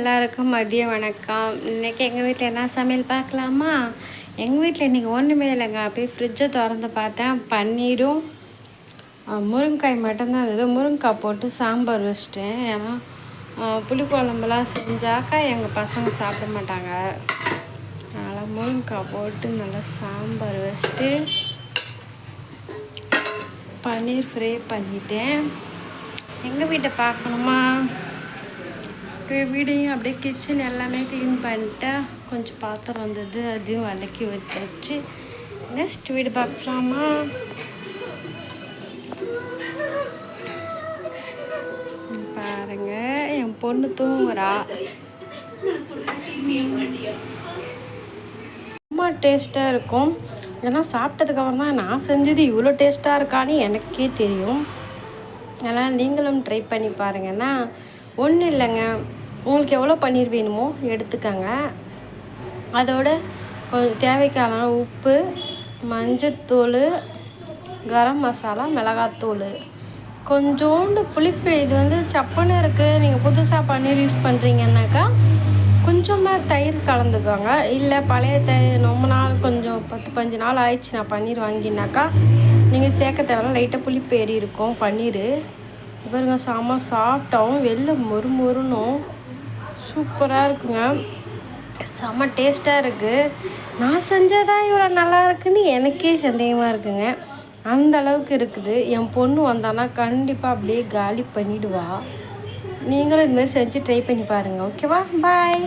எல்லாருக்கும் மதிய வணக்கம். இன்றைக்கி எங்கள் வீட்டில் என்ன சமையல் பார்க்கலாமா? எங்கள் வீட்டில் இன்றைக்கி ஒன்றுமே இல்லைங்க. அப்படியே ஃப்ரிட்ஜை திறந்து பார்த்தேன். பன்னீரும் முருங்கைக்காய் மட்டும்தான் இருந்தது. முருங்கைக்காய் போட்டு சாம்பார் வச்சிட்டேன். ஏன்னா புளிக்குழம்புலாம் செஞ்சாக்கா எங்கள் பசங்க சாப்பிட மாட்டாங்க. அதனால் முருங்கைக்காய் போட்டு நல்லா சாம்பார் வச்சுட்டு பன்னீர் ஃப்ரை பண்ணிட்டேன். எங்கள் வீட்டை பார்க்கணுமா? வீடையும் அப்படியே கிச்சன் எல்லாமே க்ளீன் பண்ணிட்டா கொஞ்சம் பாத்திரம் வந்தது, அதையும் விளக்கி வச்சாச்சு. நெக்ஸ்ட் வீடு பார்க்கலாமா? பாருங்க, என் பொண்ணு தூங்குறா. ரொம்ப டேஸ்ட்டாக இருக்கும். ஏன்னா சாப்பிட்டதுக்கப்புறம் தான் நான் செஞ்சது இவ்வளோ டேஸ்ட்டாக இருக்கான்னு எனக்கே தெரியும். அதனால் நீங்களும் ட்ரை பண்ணி பாருங்கன்னா ஒன்றும் இல்லைங்க. உங்களுக்கு எவ்வளோ பன்னீர் வேணுமோ எடுத்துக்கங்க. அதோட கொஞ்சம் தேவைக்கான உப்பு, மஞ்சத்தூள், கரம் மசாலா, மிளகாத்தூள், கொஞ்சோண்டு புளிப்பு. இது சப்புன்னு இருக்குது. நீங்கள் புதுசாக பன்னீர் யூஸ் பண்ணுறீங்கன்னாக்கா கொஞ்சமாக தயிர் கலந்துக்கோங்க. இல்லை பழைய தயிர் ரொம்ப நாள் கொஞ்சம் 10-15 நாள் ஆயிடுச்சு நான் பன்னீர் வாங்கினாக்கா நீங்கள் சேர்க்க தேவையில்ல. லைட்டாக புளிப்பு ஏறி இருக்கும் பன்னீர். பாருங்க, செம்ம சாப்பிட்டாவும் வெளில மொறுமொறுனும் சூப்பராக இருக்குங்க. செம்ம டேஸ்ட்டாக இருக்குது. நான் செஞ்சதான் இவ்வளோ நல்லா இருக்குன்னு எனக்கே சந்தேகமாக இருக்குங்க. அந்த அளவுக்கு இருக்குது. என் பொண்ணு வந்தானா கண்டிப்பாக அப்படியே காலி பண்ணிவிடுவா. நீங்களும் இதுமாதிரி செஞ்சு ட்ரை பண்ணி பாருங்கள். ஓகேவா? பாய்.